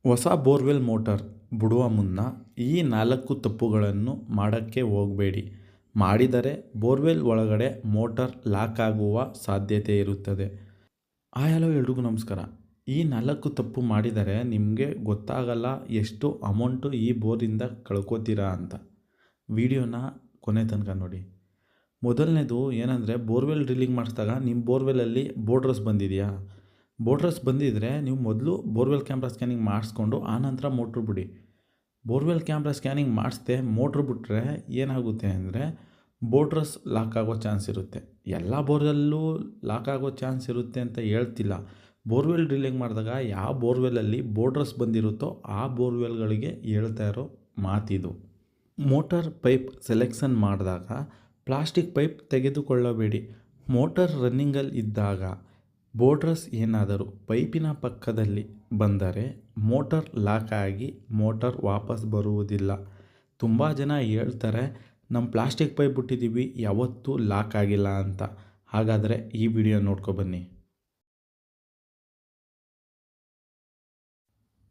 ಹೊಸ borewell motor ಬಿಡುವ ಮುನ್ನ ಈ 4 ತಪ್ಪುಗಳನ್ನು ಮಾಡೋಕ್ಕೆ ಹೋಗಬೇಡಿ. ಮಾಡಿದರೆ ಬೋರ್ವೆಲ್ ಒಳಗಡೆ ಮೋಟಾರ್ ಲಾಕ್ ಆಗುವ ಸಾಧ್ಯತೆ ಇರುತ್ತದೆ. ಹಲೋ ಎಲ್ರಿಗೂ ನಮಸ್ಕಾರ. ಈ 4 ತಪ್ಪು ಮಾಡಿದರೆ ನಿಮಗೆ ಗೊತ್ತಾಗಲ್ಲ ಎಷ್ಟು ಅಮೌಂಟು ಈ ಬೋರಿಂದ ಕಳ್ಕೊತೀರಾ ಅಂತ. ವಿಡಿಯೋನ ಕೊನೆ ತನಕ ನೋಡಿ. ಮೊದಲನೇದು ಏನಂದರೆ, ಬೋರ್ವೆಲ್ ಡ್ರಿಲ್ಲಿಂಗ್ ಮಾಡಿಸಿದಾಗ ನಿಮ್ಮ ಬೋರ್ವೆಲಲ್ಲಿ ಬೋರ್ಡ್ರಸ್ ಬಂದಿದೆಯಾ? ಬೋರ್ಡ್ರಸ್ ಬಂದಿದ್ದರೆ ನೀವು ಮೊದಲು ಬೋರ್ವೆಲ್ ಕ್ಯಾಮ್ರಾ ಸ್ಕ್ಯಾನಿಂಗ್ ಮಾಡಿಸ್ಕೊಂಡು ಆನಂತರ ಮೋಟ್ರ್ ಬಿಡಿ. ಬೋರ್ವೆಲ್ ಕ್ಯಾಮ್ರಾ ಸ್ಕ್ಯಾನಿಂಗ್ ಮಾಡಿಸ್ದೆ ಮೋಟ್ರ್ ಬಿಟ್ಟರೆ ಏನಾಗುತ್ತೆ ಅಂದರೆ ಬೋರ್ಡ್ರಸ್ ಲಾಕ್ ಆಗೋ ಚಾನ್ಸ್ ಇರುತ್ತೆ. ಎಲ್ಲ ಬೋರ್ವೆಲ್ಲೂ ಲಾಕ್ ಆಗೋ ಚಾನ್ಸ್ ಇರುತ್ತೆ ಅಂತ ಹೇಳ್ತಿಲ್ಲ. ಬೋರ್ವೆಲ್ ಡ್ರಿಲ್ಲಿಂಗ್ ಮಾಡಿದಾಗ ಯಾವ ಬೋರ್ವೆಲಲ್ಲಿ ಬೋರ್ಡ್ರಸ್ ಬಂದಿರುತ್ತೋ ಆ ಬೋರ್ವೆಲ್ಗಳಿಗೆ ಹೇಳ್ತಾ ಇರೋ ಮಾತಿದು. ಮೋಟಾರ್ ಪೈಪ್ ಸೆಲೆಕ್ಷನ್ ಮಾಡಿದಾಗ ಪ್ಲಾಸ್ಟಿಕ್ ಪೈಪ್ ತೆಗೆದುಕೊಳ್ಳಬೇಡಿ. ಮೋಟಾರ್ ರನ್ನಿಂಗಲ್ಲಿ ಇದ್ದಾಗ ಬೋರ್ಡ್ರಸ್ ಏನಾದರೂ ಪೈಪಿನ ಪಕ್ಕದಲ್ಲಿ ಬಂದರೆ ಮೋಟಾರ್ ಲಾಕ್ ಆಗಿ ಮೋಟಾರ್ ವಾಪಸ್ ಬರುವುದಿಲ್ಲ. ತುಂಬ ಜನ ಹೇಳ್ತಾರೆ, ನಮ್ಮ ಪ್ಲಾಸ್ಟಿಕ್ ಪೈಪ್ ಬಿಟ್ಟಿದ್ದೀವಿ ಯಾವತ್ತೂ ಲಾಕ್ ಆಗಿಲ್ಲ ಅಂತ. ಹಾಗಾದರೆ ಈ ವಿಡಿಯೋ ನೋಡ್ಕೊಬನ್ನಿ.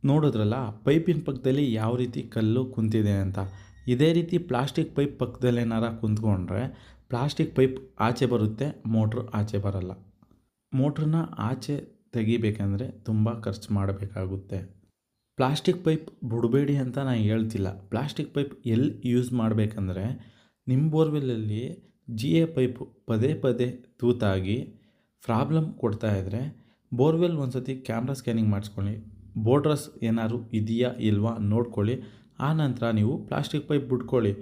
ನೋಡಿದ್ರಲ್ಲ ಪೈಪಿನ ಪಕ್ಕದಲ್ಲಿ ಯಾವ ರೀತಿ ಕಲ್ಲು ಕುಂತಿದೆ ಅಂತ. ಇದೇ ರೀತಿ ಪ್ಲಾಸ್ಟಿಕ್ ಪೈಪ್ ಪಕ್ಕದಲ್ಲಿ ಏನಾರ ಕುಂತ್ಕೊಂಡ್ರೆ ಪ್ಲಾಸ್ಟಿಕ್ ಪೈಪ್ ಆಚೆ ಬರುತ್ತೆ, ಮೋಟ್ರ್ ಆಚೆ ಬರಲ್ಲ. ಮೋಟ್ರನ್ನ ಆಚೆ ತೆಗಿಬೇಕಂದ್ರೆ ತುಂಬ ಖರ್ಚು ಮಾಡಬೇಕಾಗುತ್ತೆ. ಪ್ಲಾಸ್ಟಿಕ್ ಪೈಪ್ ಬಿಡಬೇಡಿ ಅಂತ ನಾನು ಹೇಳ್ತಿಲ್ಲ. ಪ್ಲಾಸ್ಟಿಕ್ ಪೈಪ್ ಎಲ್ಲಿ ಯೂಸ್ ಮಾಡಬೇಕಂದ್ರೆ, ನಿಮ್ಮ ಬೋರ್ವೆಲ್ಲಲ್ಲಿ GA ಪೈಪು ಪದೇ ಪದೇ ತೂತಾಗಿ ಪ್ರಾಬ್ಲಮ್ ಕೊಡ್ತಾಯಿದ್ರೆ ಬೋರ್ವೆಲ್ ಒಂದು ಸತಿ ಕ್ಯಾಮ್ರಾ ಸ್ಕ್ಯಾನಿಂಗ್ ಮಾಡಿಸ್ಕೊಳ್ಳಿ. ಬೋರ್ಡ್ರಸ್ ಏನಾದ್ರು ಇದೆಯಾ ಇಲ್ವಾ ನೋಡ್ಕೊಳ್ಳಿ. ಆನಂತರ ನೀವು ಪ್ಲಾಸ್ಟಿಕ್ ಪೈಪ್ ಬಿಟ್ಕೊಳ್ಳಿ.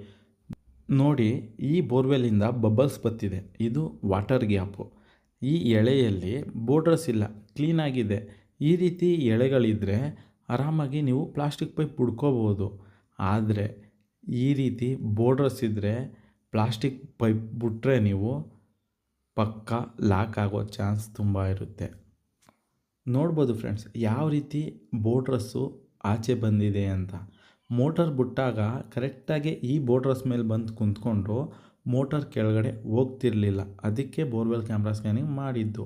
ನೋಡಿ, ಈ ಬೋರ್ವೆಲ್ಲಿಂದ ಬಬಲ್ಸ್ ಬರ್ತಿದೆ, ಇದು ವಾಟರ್ ಗ್ಯಾಪು. ಈ ಎಳೆಯಲ್ಲಿ ಬೋರ್ಡ್ರಸ್ ಇಲ್ಲ, ಕ್ಲೀನಾಗಿದೆ. ಈ ರೀತಿ ಎಳೆಗಳಿದ್ದರೆ ಆರಾಮಾಗಿ ನೀವು ಪ್ಲಾಸ್ಟಿಕ್ ಪೈಪ್ ಬಿಡ್ಕೋಬೋದು. ಆದರೆ ಈ ರೀತಿ ಬೋರ್ಡ್ರಸ್ ಇದ್ದರೆ ಪ್ಲಾಸ್ಟಿಕ್ ಪೈಪ್ ಬಿಟ್ಟರೆ ನೀವು ಪಕ್ಕ ಲಾಕ್ ಆಗೋ ಚಾನ್ಸ್ ತುಂಬ ಇರುತ್ತೆ. ನೋಡ್ಬೋದು ಫ್ರೆಂಡ್ಸ್, ಯಾವ ರೀತಿ ಬೋರ್ಡ್ರಸ್ಸು ಆಚೆ ಬಂದಿದೆ ಅಂತ. ಮೋಟಾರ್ ಬಿಟ್ಟಾಗ ಕರೆಕ್ಟಾಗಿ ಈ ಬೋರ್ಡ್ರಸ್ ಮೇಲೆ ಬಂದು ಕುಂತ್ಕೊಂಡು ಮೋಟಾರ್ ಕೆಳಗಡೆ ಹೋಗ್ತಿರಲಿಲ್ಲ. ಅದಕ್ಕೆ ಬೋರ್ವೆಲ್ ಕ್ಯಾಮ್ರಾ ಸ್ಕ್ಯಾನಿಂಗ್ ಮಾಡಿದ್ದು.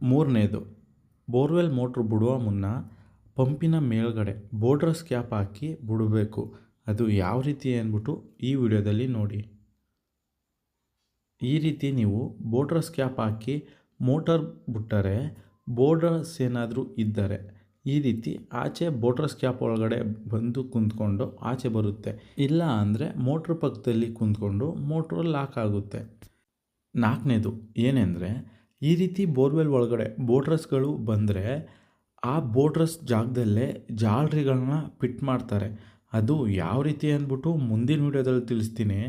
ಮೂರನೇದು, ಬೋರ್ವೆಲ್ ಮೋಟ್ರ್ ಬಿಡುವ ಮುನ್ನ ಪಂಪಿನ ಮೇಲ್ಗಡೆ ಬೋರ್ಡ್ರಸ್ ಕ್ಯಾಪ್ ಹಾಕಿ ಬಿಡಬೇಕು. ಅದು ಯಾವ ರೀತಿ ಅಂದ್ಬಿಟ್ಟು ಈ ವಿಡಿಯೋದಲ್ಲಿ ನೋಡಿ. ಈ ರೀತಿ ನೀವು ಬೋರ್ಡ್ರಸ್ ಕ್ಯಾಪ್ ಹಾಕಿ ಮೋಟಾರ್ ಬಿಟ್ಟರೆ ಬೋರ್ಡ್ರಸ್ ಏನಾದರೂ ಇದ್ದರೆ ಈ ರೀತಿ ಆಚೆ ಬೋರ್ಡ್ರಸ್ ಕ್ಯಾಪ್ ಒಳಗಡೆ ಬಂದು ಕುಂತ್ಕೊಂಡು ಆಚೆ ಬರುತ್ತೆ. ಇಲ್ಲ ಅಂದರೆ ಮೋಟ್ರ್ ಪಕ್ಕದಲ್ಲಿ ಕುಂತ್ಕೊಂಡು ಮೋಟ್ರ್ ಲಾಕ್ ಆಗುತ್ತೆ. ನಾಲ್ಕನೇದು ಏನೆಂದರೆ, ಈ ರೀತಿ ಬೋರ್ವೆಲ್ ಒಳಗಡೆ ಬೋರ್ಡ್ರಸ್ಗಳು ಬಂದರೆ ಆ ಬೋರ್ಡ್ರಸ್ ಜಾಗದಲ್ಲೇ ಜಾಲರಿಗಳನ್ನ ಫಿಟ್ ಮಾಡ್ತಾರೆ. ಅದು ಯಾವ ರೀತಿ ಅಂದ್ಬಿಟ್ಟು ಮುಂದಿನ ವಿಡಿಯೋದಲ್ಲಿ ತಿಳಿಸ್ತೀನಿ.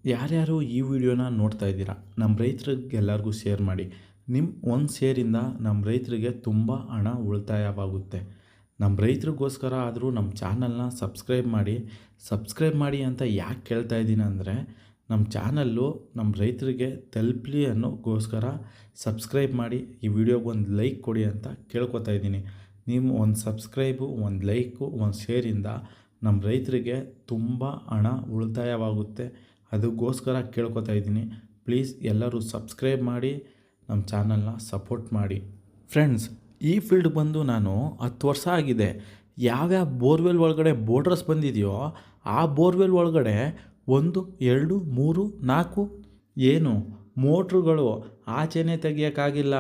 ಯಾರ್ಯಾರು ಈ ವಿಡಿಯೋನ ನೋಡ್ತಾ ಇದ್ದೀರಾ, ನಮ್ಮ ರೈತರಿಗೆಲ್ಲರಿಗೂ ಶೇರ್ ಮಾಡಿ. ನಿಮ್ಮ ಒಂದು ಶೇರಿಂದ ನಮ್ಮ ರೈತರಿಗೆ ತುಂಬ ಹಣ ಉಳಿತಾಯವಾಗುತ್ತೆ. ನಮ್ಮ ರೈತರಿಗೋಸ್ಕರ ಆದರೂ ನಮ್ಮ ಚಾನಲ್ನ ಸಬ್ಸ್ಕ್ರೈಬ್ ಮಾಡಿ ಅಂತ ಯಾಕೆ ಕೇಳ್ತಾ ಇದ್ದೀನಿ ಅಂದರೆ, ನಮ್ಮ ಚಾನಲ್ಲು ನಮ್ಮ ರೈತರಿಗೆ ತಲುಪಲಿ ಅನ್ನೋಗೋಸ್ಕರ ಸಬ್ಸ್ಕ್ರೈಬ್ ಮಾಡಿ, ಈ ವಿಡಿಯೋಗೆ ಒಂದು ಲೈಕ್ ಕೊಡಿ ಅಂತ ಕೇಳ್ಕೊತಾ ಇದ್ದೀನಿ. ನೀವು ಒಂದು ಸಬ್ಸ್ಕ್ರೈಬು, ಒಂದು ಲೈಕು, ಒಂದು ಶೇರಿಂದ ನಮ್ಮ ರೈತರಿಗೆ ತುಂಬ ಹಣ ಉಳಿತಾಯವಾಗುತ್ತೆ. ಅದಕ್ಕೋಸ್ಕರ ಕೇಳ್ಕೊತಾ ಇದ್ದೀನಿ. ಪ್ಲೀಸ್ ಎಲ್ಲರೂ ಸಬ್ಸ್ಕ್ರೈಬ್ ಮಾಡಿ, ನಮ್ಮ ಚಾನಲ್ನ ಸಪೋರ್ಟ್ ಮಾಡಿ. ಫ್ರೆಂಡ್ಸ್, ಈ ಫೀಲ್ಡ್ ಬಂದು ನಾನು 10 ವರ್ಷ ಆಗಿದೆ. ಯಾವ್ಯಾವ ಬೋರ್ವೆಲ್ ಒಳಗಡೆ ಬೋರ್ಡ್ರಸ್ ಬಂದಿದೆಯೋ ಆ ಬೋರ್ವೆಲ್ ಒಳಗಡೆ 1, 2, 3, 4 ಏನು ಮೋಟ್ರುಗಳು ಆಚೆನೇ ತೆಗಿಯೋಕ್ಕಾಗಿಲ್ಲ.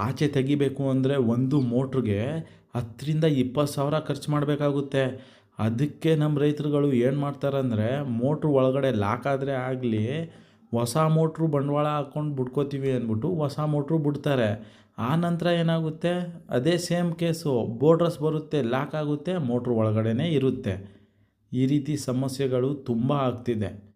ಆಚೆ ತೆಗಿಬೇಕು ಅಂದರೆ ಒಂದು ಮೋಟ್ರಿಗೆ 10 ರಿಂದ 20 ಸಾವಿರ ಖರ್ಚು ಮಾಡಬೇಕಾಗುತ್ತೆ. ಅದಕ್ಕೆ ನಮ್ಮ ರೈತರುಗಳು ಏನು ಮಾಡ್ತಾರಂದರೆ, ಮೋಟ್ರು ಒಳಗಡೆ ಲಾಕ್ ಆದರೆ ಆಗಲಿ, ಹೊಸ ಮೋಟ್ರು ಬಂಡವಾಳ ಹಾಕ್ಕೊಂಡು ಬಿಡ್ಕೋತೀವಿ ಅಂದ್ಬಿಟ್ಟು ಹೊಸ ಮೋಟ್ರು ಬಿಡ್ತಾರೆ. ಆ ನಂತರ ಏನಾಗುತ್ತೆ, ಅದೇ ಸೇಮ್ ಕೇಸು, ಬೋರ್ಡ್ರಸ್ ಬರುತ್ತೆ, ಲಾಕ್ ಆಗುತ್ತೆ, ಮೋಟ್ರು ಒಳಗಡೆ ಇರುತ್ತೆ. ಈ ರೀತಿ ಸಮಸ್ಯೆಗಳು ತುಂಬ ಆಗ್ತಿದೆ.